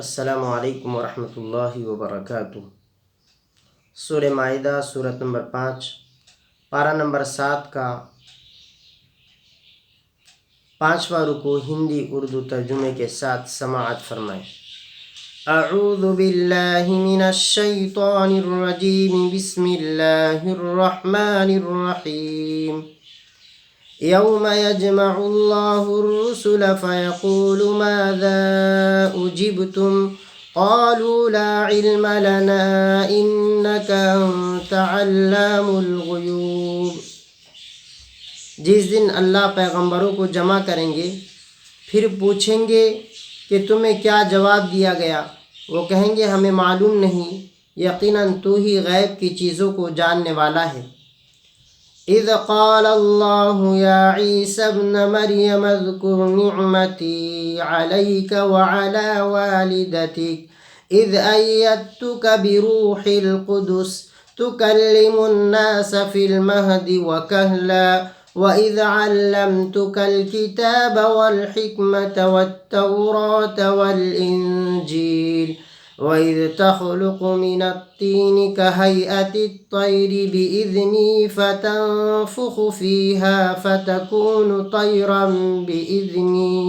السلام علیکم ورحمۃ اللہ وبرکاتہ۔ سورہ مائدہ سورت نمبر 5 پارہ نمبر 7 کا 5واں رکوع ہندی اردو ترجمے کے ساتھ سماعت فرمائیں۔ اعوذ باللہ من الشیطان الرجیم، بسم اللہ الرحمن الرحیم۔ یوم یجمع اللہ الرسل فیقول ماذا اجبتم قالوا لا علم لنا انک انت علام الغیوب۔ جس دن اللہ پیغمبروں کو جمع کریں گے، پھر پوچھیں گے کہ تمہیں کیا جواب دیا گیا؟ وہ کہیں گے ہمیں معلوم نہیں، یقیناً تو ہی غیب کی چیزوں کو جاننے والا ہے۔ اذ قال اللہ یا عیسی ابن مریم اذکر نعمتی علیک وعلی والدتک اذ ایدتک بروح القدس تکلم الناس فی المہد وکہلا وَإِذْ عَلَّمْتُكَ الْكِتَابَ وَالْحِكْمَةَ وَالتَّوْرَاةَ وَالْإِنْجِيلَ وَإِذْ تَخْلُقُ مِنَ الطِّينِ كَهَيْئَةِ الطَّيْرِ بِإِذْنِي فَتَنفُخُ فِيهَا فَتَكُونُ طَيْرًا بِإِذْنِي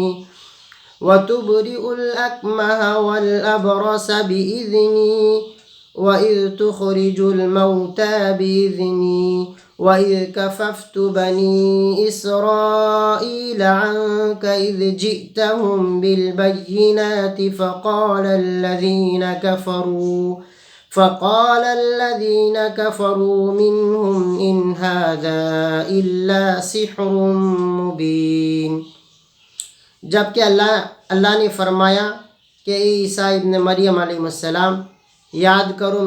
وَتُبْرِئُ الْأَكْمَهَ وَالْأَبْرَصَ بِإِذْنِي وَإِذْ تُخْرِجُ الْمَوْتَى بِإِذْنِي وَإِذْ كَفَفْتُ بَنِي إِسْرَائِيلَ عَنْكَ إِذْ جِئْتَهُمْ بِالْبَيِّنَاتِ فقال الذين كفروا منهم إن هذا إلا سحر مبين۔ جبکہ اللہ نے فرمایا کہ اے عیسیٰ ابن مریم علیہ السلام، یاد کرو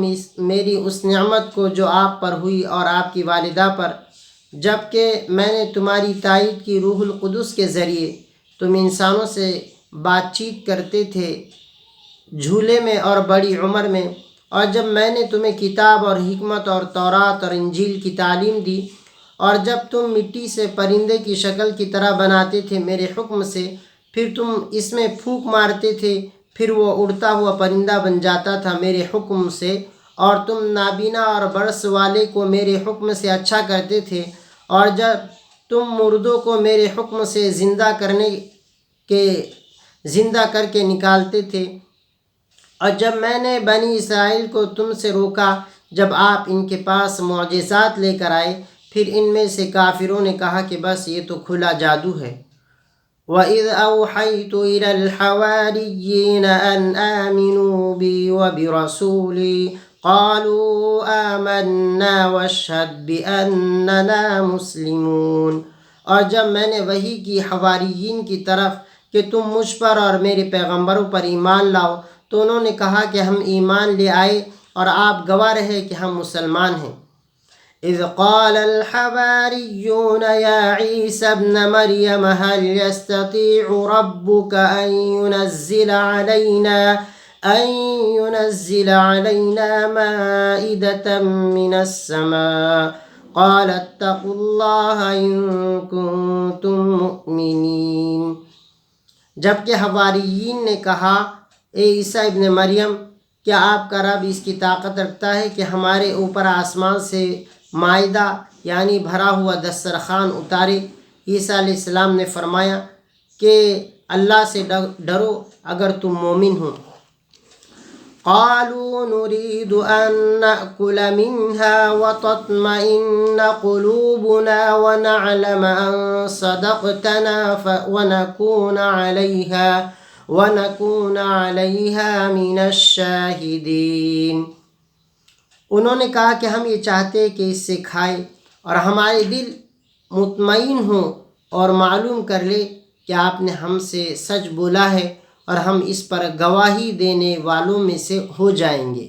میری اس نعمت کو جو آپ پر ہوئی اور آپ کی والدہ پر، جب کہ میں نے تمہاری تائید کی روح القدس کے ذریعے تم انسانوں سے بات چیت کرتے تھے جھولے میں اور بڑی عمر میں، اور جب میں نے تمہیں کتاب اور حکمت اور تورات اور انجیل کی تعلیم دی، اور جب تم مٹی سے پرندے کی شکل کی طرح بناتے تھے میرے حکم سے، پھر تم اس میں پھونک مارتے تھے، پھر وہ اڑتا ہوا پرندہ بن جاتا تھا میرے حکم سے، اور تم نابینا اور برس والے کو میرے حکم سے اچھا کرتے تھے، اور جب تم مردوں کو میرے حکم سے زندہ کر کے نکالتے تھے، اور جب میں نے بنی اسرائیل کو تم سے روکا جب آپ ان کے پاس معجزات لے کر آئے، پھر ان میں سے کافروں نے کہا کہ بس یہ تو کھلا جادو ہے۔ وَإِذْ أَوْحَيْتُ إِلَى الْحَوَارِيِّينَ أَنْ آمِنُوا بِي وَبِرَسُولِي قَالُوا آمَنَّا وَاشْهَدْ بِأَنَّنَا مُسْلِمُونَ۔ اور جب میں نے وحی کی حواریین کی طرف کہ تم مجھ پر اور میرے پیغمبروں پر ایمان لاؤ، تو انہوں نے کہا کہ ہم ایمان لے آئے اور آپ گواہ رہے کہ ہم مسلمان ہیں۔ اذ قال الحواریون یا عیسی ابن مریم هل يستطيع ربك أن ينزل علينا مائدة من السماء قال اتقوا الله إن كنتم مؤمنين۔ جبکہ حواریین نے کہا اے عیسیٰ ابن مریم، کیا آپ کا رب اس کی طاقت رکھتا ہے کہ ہمارے اوپر آسمان سے مائدہ یعنی بھرا ہوا دسترخوان اتارے؟ عیسیٰ علیہ السلام نے فرمایا کہ اللہ سے ڈرو اگر تم مومن ہو۔ قالوا نريد أن نأكل منها وتطمئن قلوبنا ونعلم أن صدقتنا ونكون عليها من الشاهدين۔ انہوں نے کہا کہ ہم یہ چاہتے کہ اس سے کھائے اور ہمارے دل مطمئن ہوں اور معلوم کر لے کہ آپ نے ہم سے سچ بولا ہے، اور ہم اس پر گواہی دینے والوں میں سے ہو جائیں گے۔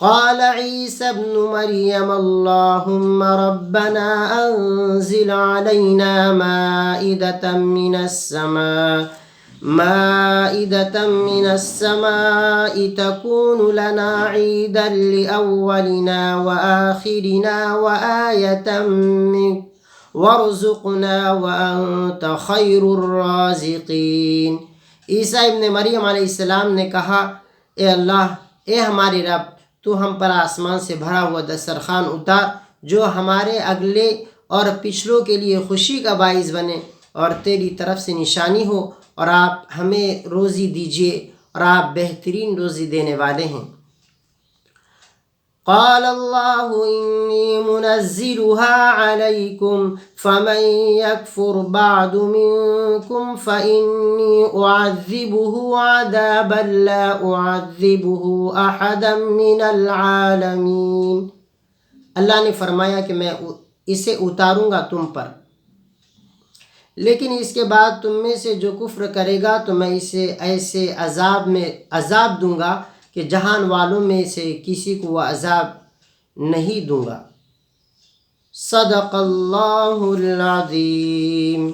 قال عیسی ابن مریم اللہم ربنا انزل علینا مائدة من السماء تكون لنا عيدا لأولنا وآخرنا وآية منك وارزقنا وأنت خير الرازقين۔ عیسیٰ ابن مریم علیہ السلام نے کہا، اے اللہ، اے ہمارے رب، تو ہم پر آسمان سے بھرا ہوا دسترخوان اتار جو ہمارے اگلے اور پچھلوں کے لیے خوشی کا باعث بنے اور تیری طرف سے نشانی ہو، اور آپ ہمیں روزی دیجیے اور آپ بہترین روزی دینے والے ہیں۔ قال اللہ انی منزلها علیکم فمن یکفر بعد منکم فانی اعذبه عذابا لا اعذبه احدا من العالمین۔ اللہ نے فرمایا کہ میں اسے اتاروں گا تم پر، لیکن اس کے بعد تم میں سے جو کفر کرے گا تو میں اسے ایسے عذاب دوں گا کہ جہان والوں میں سے کسی کو وہ عذاب نہیں دوں گا۔ صدق اللہ العظیم۔